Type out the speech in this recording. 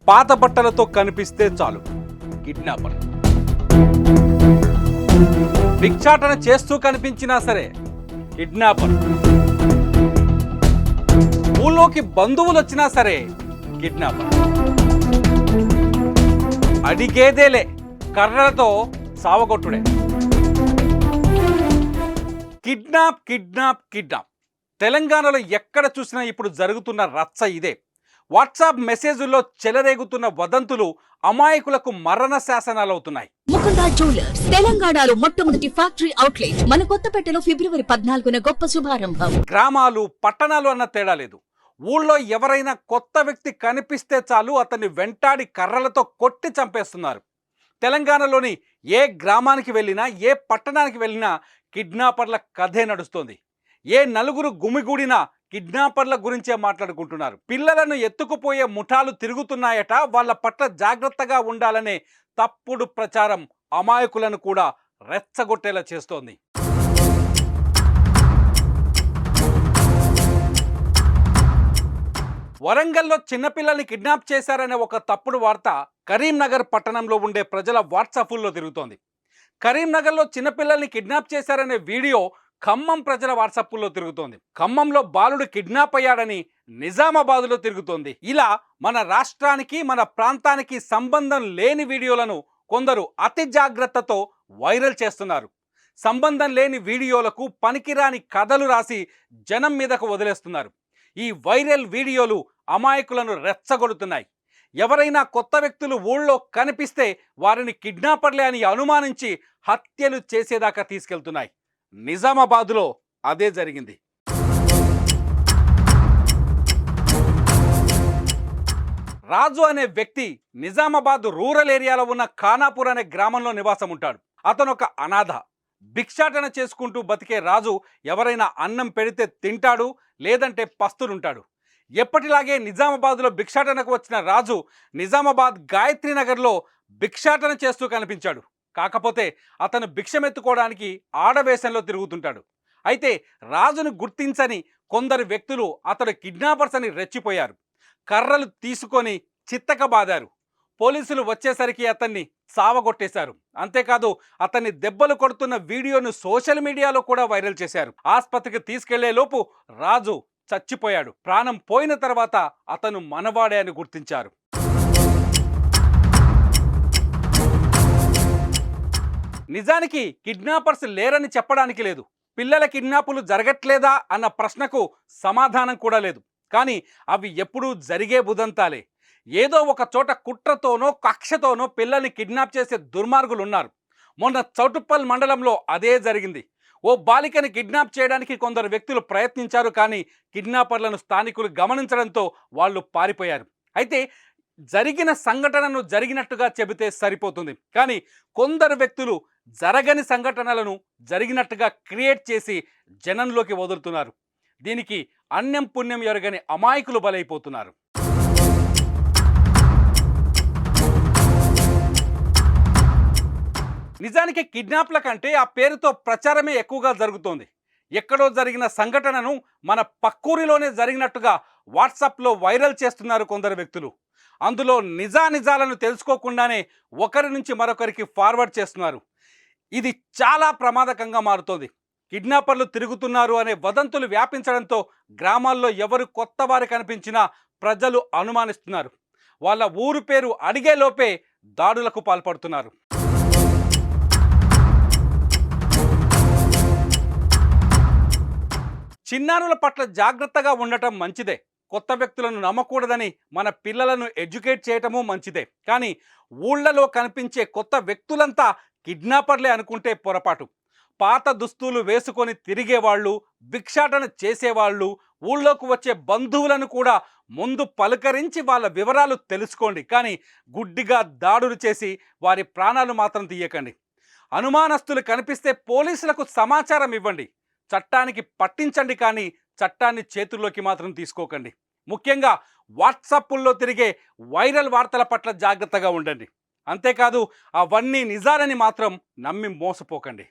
పాత బట్టలతో కనిపిస్తే చాలు కిడ్నాపర్. భిక్షాటన చేస్తూ కనిపించినా సరే కిడ్నాపర్. ఊళ్ళోకి బంధువులు వచ్చినా సరే కిడ్నాపర్. అడిగేదేలే, కర్రలతో సావగొట్టుడే. Kidnap kidnap kidnap. తెలంగాణలో ఎక్కడ చూసినా ఇప్పుడు జరుగుతున్న రచ్చ ఇదే. వాట్సాప్ మెసేజ్ల్లో చెలరేగుతున్న వదంతులు అమాయకులకు మరణ శాసనాలవుతున్నాయి. ముకుంద జ్యువెలర్స్ తెలంగాణలో మొట్టమొదటి ఫ్యాక్టరీ అవుట్లెట్ మన కొత్తపేటలో ఫిబ్రవరి 14న గొప్ప శుభారంభం. గ్రామాలు పట్టణాలు అన్న తేడా లేదు. ఊళ్ళో ఎవరైనా కొత్త వ్యక్తి కనిపిస్తే చాలు అతన్ని వెంటాడి కర్రలతో కొట్టి చంపేస్తున్నారు. తెలంగాణలోని ఏ గ్రామానికి వెళ్ళినా, ఏ పట్టణానికి వెళ్ళినా కిడ్నాపర్ల కథే నడుస్తోంది. ఏ నలుగురు గుమిగూడినా కిడ్నాపర్ల గురించే మాట్లాడుకుంటున్నారు. పిల్లలను ఎత్తుకుపోయే ముఠాలు తిరుగుతున్నాయట. వాళ్ళ పట్ల జాగ్రత్తగా ఉండాలనే తప్పుడు ప్రచారం అమాయకులను కూడా రెచ్చగొట్టేలా చేస్తోంది. వరంగల్లో చిన్నపిల్లల్ని కిడ్నాప్ చేశారనే ఒక తప్పుడు వార్త కరీంనగర్ పట్టణంలో ఉండే ప్రజల వాట్సాప్లో తిరుగుతోంది. కరీంనగర్లో చిన్నపిల్లల్ని కిడ్నాప్ చేశారనే వీడియో ఖమ్మం ప్రజల వాట్సాప్లో తిరుగుతోంది. ఖమ్మంలో బాలుడు కిడ్నాప్ అయ్యాడని నిజామాబాద్లో తిరుగుతోంది. ఇలా మన రాష్ట్రానికి, మన ప్రాంతానికి సంబంధం లేని వీడియోలను కొందరు అతి జాగ్రత్తతో వైరల్ చేస్తున్నారు. సంబంధం లేని వీడియోలకు పనికిరాని కథలు రాసి జనం మీదకు వదిలేస్తున్నారు. ఈ వైరల్ వీడియోలు అమాయకులను రెచ్చగొడుతున్నాయి. ఎవరైనా కొత్త వ్యక్తులు ఊళ్ళో కనిపిస్తే వారిని కిడ్నాపర్లే అని అనుమానించి హత్యలు చేసేదాకా తీసుకెళ్తున్నాయి. నిజామాబాద్లో అదే జరిగింది. రాజు అనే వ్యక్తి నిజామాబాద్ రూరల్ ఏరియాలో ఉన్న ఖానాపూర్ అనే గ్రామంలో నివాసం ఉంటాడు. అతను ఒక అనాథ. భిక్షాటన చేసుకుంటూ బతికే రాజు ఎవరైనా అన్నం పెడితే తింటాడు, లేదంటే పస్తులుంటాడు. ఎప్పటిలాగే నిజామాబాద్లో భిక్షాటనకు వచ్చిన రాజు నిజామాబాద్ గాయత్రి నగర్లో భిక్షాటన చేస్తూ కనిపించాడు. కాకపోతే అతను భిక్షమెత్తుకోవడానికి ఆడవేషంలో తిరుగుతుంటాడు. అయితే రాజును గుర్తించని కొందరు వ్యక్తులు అతడు కిడ్నాపర్స్ అని రెచ్చిపోయారు. కర్రలు తీసుకొని చిత్తకబాదారు. పోలీసులు వచ్చేసరికి అతన్ని సావగొట్టేశారు. అంతేకాదు అతన్ని దెబ్బలు కొడుతున్న వీడియోను సోషల్ మీడియాలో కూడా వైరల్ చేశారు. ఆసుపత్రికి తీసుకెళ్లే లోపు రాజు చచ్చిపోయాడు. ప్రాణం పోయిన తర్వాత అతను మనవాడే అని గుర్తించారు. నిజానికి కిడ్నాపర్స్ లేరని చెప్పడానికి లేదు. పిల్లల కిడ్నాపులు జరగట్లేదా అన్న ప్రశ్నకు సమాధానం కూడా లేదు. కానీ అవి ఎప్పుడూ జరిగే బుదంతాలే. ఏదో ఒక చోట కుట్రతోనో కక్షతోనో పిల్లల్ని కిడ్నాప్ చేసే దుర్మార్గులు ఉన్నారు. మొన్న చౌటుప్పల్ మండలంలో అదే జరిగింది. ఓ బాలికని కిడ్నాప్ చేయడానికి కొందరు వ్యక్తులు ప్రయత్నించారు. కానీ కిడ్నాపర్లను స్థానికులు గమనించడంతో వాళ్ళు పారిపోయారు. అయితే జరిగిన సంఘటనను జరిగినట్టుగా చెబితే సరిపోతుంది. కానీ కొందరు వ్యక్తులు జరగని సంఘటనలను జరిగినట్టుగా క్రియేట్ చేసి జనంలోకి వదులుతున్నారు. దీనికి అన్యం పుణ్యం ఎరగని అమాయకులు బలైపోతున్నారు. నిజానికి కిడ్నాప్ల కంటే ఆ పేరుతో ప్రచారమే ఎక్కువగా జరుగుతోంది. ఎక్కడో జరిగిన సంఘటనను మన పక్కూరిలోనే జరిగినట్టుగా వాట్సాప్లో వైరల్ చేస్తున్నారు కొందరు వ్యక్తులు. అందులో నిజానిజాలను తెలుసుకోకుండానే ఒకరి నుంచి మరొకరికి ఫార్వర్డ్ చేస్తున్నారు. ఇది చాలా ప్రమాదకంగా మారుతోంది. కిడ్నాపర్లు తిరుగుతున్నారు అనే వదంతులు వ్యాపించడంతో గ్రామాల్లో ఎవరు కొత్త వారు కనిపించినా ప్రజలు అనుమానిస్తున్నారు. వాళ్ళ ఊరు పేరు అడిగేలోపే దాడులకు పాల్పడుతున్నారు. చిన్నారుల పట్ల జాగ్రత్తగా ఉండటం మంచిదే. కొత్త వ్యక్తులను నమ్మకూడదని మన పిల్లలను ఎడ్యుకేట్ చేయటము మంచిదే. కానీ ఊళ్ళలో కనిపించే కొత్త వ్యక్తులంతా కిడ్నాపర్లే అనుకుంటే పొరపాటు. పాత దుస్తులు వేసుకొని తిరిగేవాళ్ళు, భిక్షాటన చేసేవాళ్ళు, ఊళ్ళోకి వచ్చే బంధువులను కూడా ముందు పలకరించి వాళ్ళ వివరాలు తెలుసుకోండి. కానీ గుడ్డిగా దాడులు చేసి వారి ప్రాణాలు మాత్రం తీయకండి. అనుమానస్తులు కనిపిస్తే పోలీసులకు సమాచారం ఇవ్వండి. చట్టానికి పట్టించండి. కానీ చట్టాన్ని చేతుల్లోకి మాత్రం తీసుకోకండి. ముఖ్యంగా వాట్సాప్ల్లో తిరిగే వైరల్ వార్తల పట్ల జాగ్రత్తగా ఉండండి. అంతేకాదు అవన్నీ నిజాలని మాత్రం నమ్మి మోసపోకండి.